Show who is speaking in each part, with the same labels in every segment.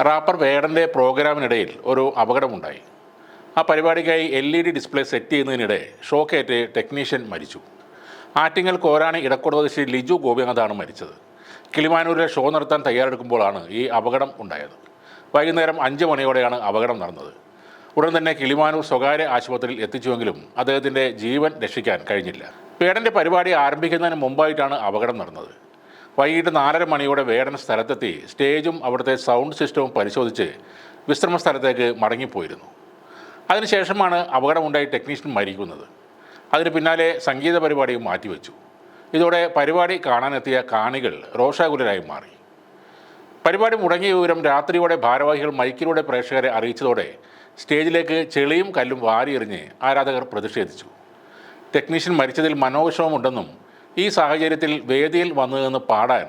Speaker 1: Wrapper വേടൻ്റെ പ്രോഗ്രാമിനിടയിൽ ഒരു അപകടമുണ്ടായി. ആ പരിപാടിക്കായി LED display set ചെയ്യുന്നതിനിടെ ഷോക്കേറ്റ് ടെക്നീഷ്യൻ മരിച്ചു. ആറ്റിങ്ങൽ കോരാണി ഇടക്കോട് സ്വദേശി ലിജു ഗോപിനാഥാണ് മരിച്ചത്. കിളിമാനൂരിലെ ഷോ നടത്താൻ തയ്യാറെടുക്കുമ്പോഴാണ് ഈ അപകടം ഉണ്ടായത്. വൈകുന്നേരം 5 മണിയോടെയാണ് അപകടം നടന്നത്. ഉടൻ തന്നെ കിളിമാനൂർ സ്വകാര്യ ആശുപത്രിയിൽ എത്തിച്ചുവെങ്കിലും അദ്ദേഹത്തിൻ്റെ ജീവൻ രക്ഷിക്കാൻ കഴിഞ്ഞില്ല. വേടൻ്റെ പരിപാടി ആരംഭിക്കുന്നതിന് മുമ്പായിട്ടാണ് അപകടം നടന്നത്. വൈകിട്ട് 4:30 മണിയോടെ വേടൻ സ്ഥലത്തെത്തി സ്റ്റേജും അവിടുത്തെ സൗണ്ട് സിസ്റ്റവും പരിശോധിച്ച് വിശ്രമ സ്ഥലത്തേക്ക് മടങ്ങിപ്പോയിരുന്നു. അതിനുശേഷമാണ് അപകടമുണ്ടായി ടെക്നീഷ്യൻ മരിക്കുന്നത്. അതിന് പിന്നാലെ സംഗീത പരിപാടിയും മാറ്റിവെച്ചു. ഇതോടെ പരിപാടി കാണാനെത്തിയ കാണികൾ രോഷാകുലരായി മാറി. പരിപാടി മുടങ്ങിയ വിവരം രാത്രിയോടെ ഭാരവാഹികൾ മൈക്കിലൂടെ പ്രേക്ഷകരെ അറിയിച്ചതോടെ സ്റ്റേജിലേക്ക് ചെളിയും കല്ലും വാരിയെറിഞ്ഞ് ആരാധകർ പ്രതിഷേധിച്ചു. ടെക്നീഷ്യൻ മരിച്ചതിൽ മനോവിഷമമുണ്ടെന്നും ഈ സാഹചര്യത്തിൽ വേദിയിൽ വന്നു നിന്ന് പാടാൻ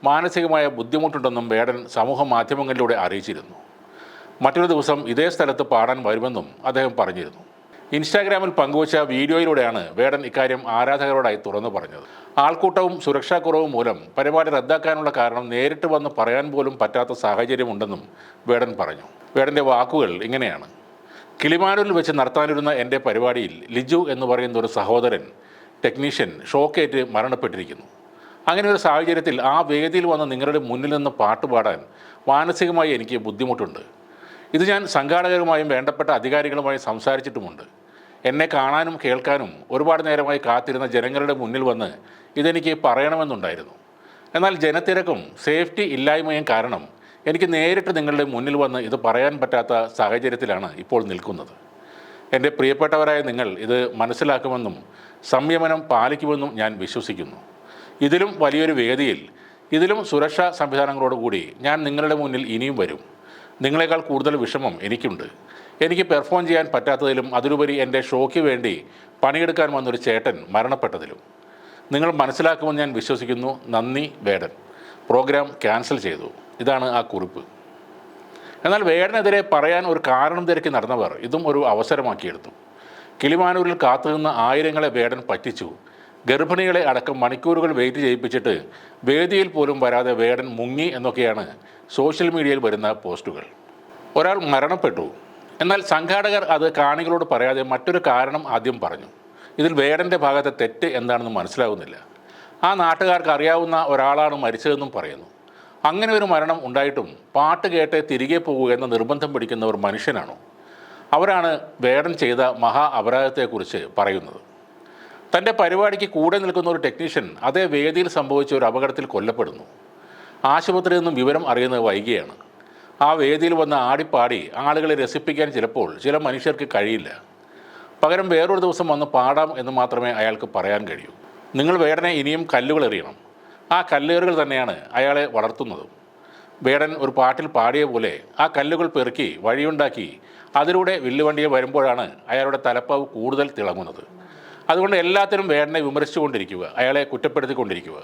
Speaker 1: മാനസികമായ ബുദ്ധിമുട്ടുണ്ടെന്നും വേടൻ സമൂഹ മാധ്യമങ്ങളിലൂടെ അറിയിച്ചിരുന്നു. മറ്റൊരു ദിവസം ഇതേ സ്ഥലത്ത് പാടാൻ വരുമെന്നും അദ്ദേഹം പറഞ്ഞിരുന്നു. ഇൻസ്റ്റാഗ്രാമിൽ പങ്കുവച്ച വീഡിയോയിലൂടെയാണ് വേടൻ ഇക്കാര്യം ആരാധകരോടായി തുറന്നു പറഞ്ഞത്. ആൾക്കൂട്ടവും സുരക്ഷാക്കുറവും മൂലം പരിപാടി റദ്ദാക്കാനുള്ള കാരണം നേരിട്ട് വന്ന് പറയാൻ പോലും പറ്റാത്ത സാഹചര്യമുണ്ടെന്നും വേടൻ പറഞ്ഞു. വേടൻ്റെ വാക്കുകൾ ഇങ്ങനെയാണ്: കിളിമാനൂരിൽ വെച്ച് നടത്താനിരുന്ന എൻ്റെ പരിപാടിയിൽ ലിജു എന്ന് പറയുന്ന ഒരു സഹോദരൻ ടെക്നീഷ്യൻ ഷോക്കേറ്റ് മരണപ്പെട്ടിരിക്കുന്നു. അങ്ങനെ ഒരു സാഹചര്യത്തിൽ ആ വേദിയിൽ വന്ന് നിങ്ങളുടെ മുന്നിൽ നിന്ന് പാട്ടുപാടാൻ മാനസികമായി എനിക്ക് ബുദ്ധിമുട്ടുണ്ട്. ഇത് ഞാൻ സംഘാടകരുമായും വേണ്ടപ്പെട്ട അധികാരികളുമായും സംസാരിച്ചിട്ടുമുണ്ട്. എന്നെ കാണാനും കേൾക്കാനും ഒരുപാട് നേരമായി കാത്തിരുന്ന ജനങ്ങളുടെ മുന്നിൽ വന്ന് ഇതെനിക്ക് പറയണമെന്നുണ്ടായിരുന്നു. എന്നാൽ ജനത്തിരക്കും സേഫ്റ്റി ഇല്ലായ്മയും കാരണം എനിക്ക് നേരിട്ട് നിങ്ങളുടെ മുന്നിൽ വന്ന് ഇത് പറയാൻ പറ്റാത്ത സാഹചര്യത്തിലാണ് ഇപ്പോൾ നിൽക്കുന്നത്. എൻ്റെ പ്രിയപ്പെട്ടവരായ നിങ്ങൾ ഇത് മനസ്സിലാക്കുമെന്നും സംയമനം പാലിക്കുമെന്നും ഞാൻ വിശ്വസിക്കുന്നു. ഇതിലും വലിയൊരു വേദിയിൽ ഇതിലും സുരക്ഷാ സംവിധാനങ്ങളോടുകൂടി ഞാൻ നിങ്ങളുടെ മുന്നിൽ ഇനിയും വരും. നിങ്ങളെക്കാൾ കൂടുതൽ വിഷമം എനിക്കുണ്ട്. എനിക്ക് പെർഫോം ചെയ്യാൻ പറ്റാത്തതിലും അതിലുപരി എൻ്റെ ഷോയ്ക്ക് വേണ്ടി പണിയെടുക്കാൻ വന്നൊരു ചേട്ടൻ മരണപ്പെട്ടതിലും. നിങ്ങൾ മനസ്സിലാക്കുമെന്ന് ഞാൻ വിശ്വസിക്കുന്നു. നന്ദി വേടൻ. പ്രോഗ്രാം ക്യാൻസൽ ചെയ്തു. ഇതാണ് ആ കുറിപ്പ്. എന്നാൽ വേടനെതിരെ പറയാൻ ഒരു കാരണം തിരക്കി നടന്നവർ ഇതും ഒരു അവസരമാക്കിയെടുത്തു. കിളിമാനൂരിൽ കാത്തുനിന്ന ആയിരങ്ങളെ വേടൻ പറ്റിച്ചു. ഗർഭിണികളെ അടക്കം മണിക്കൂറുകൾ വെയിറ്റ് ചെയ്യിപ്പിച്ചിട്ട് വേദിയിൽ പോലും വരാതെ വേടൻ മുങ്ങി എന്നൊക്കെയാണ് സോഷ്യൽ മീഡിയയിൽ വരുന്ന പോസ്റ്റുകൾ. ഒരാൾ മരണപ്പെട്ടു. എന്നാൽ സംഘാടകർ അത് കാണികളോട് പറയാതെ മറ്റൊരു കാരണം ആദ്യം പറഞ്ഞു. ഇതിൽ വേടൻ്റെ ഭാഗത്തെ തെറ്റ് എന്താണെന്ന് മനസ്സിലാകുന്നില്ല. ആ നാട്ടുകാർക്ക് അറിയാവുന്ന ഒരാളാണ് മരിച്ചതെന്നും പറയുന്നു. അങ്ങനെ ഒരു മരണം ഉണ്ടായിട്ടും പാട്ട് കേട്ട് തിരികെ പോകുക എന്ന നിർബന്ധം പിടിക്കുന്നവർ മനുഷ്യനാണോ? അവരാണ് വേടൻ ചെയ്ത മഹാ അപരാധത്തെക്കുറിച്ച് പറയുന്നത്. തൻ്റെ പരിപാടിക്ക് കൂടെ നിൽക്കുന്ന ഒരു ടെക്നീഷ്യൻ അതേ വേദിയിൽ സംഭവിച്ച ഒരു അപകടത്തിൽ കൊല്ലപ്പെടുന്നു. ആശുപത്രിയിൽ നിന്നും വിവരം അറിയുന്നത് വൈകിയാണ്. ആ വേദിയിൽ വന്ന് ആടിപ്പാടി ആളുകളെ രസിപ്പിക്കാൻ ചിലപ്പോൾ ചില മനുഷ്യർക്ക് കഴിയില്ല. പകരം വേറൊരു ദിവസം വന്ന് പാടാം എന്ന് മാത്രമേ അയാൾക്ക് പറയാൻ കഴിയൂ. നിങ്ങൾ വേടനെ ഇനിയും കല്ലുകൾ എറിയണം. ആ കല്ലേറുകൾ തന്നെയാണ് അയാളെ വളർത്തുന്നതും. വേടൻ ഒരു പാട്ടിൽ പാടിയ പോലെ ആ കല്ലുകൾ പെറുക്കി വഴിയുണ്ടാക്കി അതിലൂടെ വില്ലുവണ്ടിയിൽ വരുമ്പോഴാണ് അയാളുടെ തലപ്പാവ് കൂടുതൽ തിളങ്ങുന്നത്. അതുകൊണ്ട് എല്ലാത്തിനും വേടനെ വിമർശിച്ചുകൊണ്ടിരിക്കുക, അയാളെ കുറ്റപ്പെടുത്തിക്കൊണ്ടിരിക്കുക.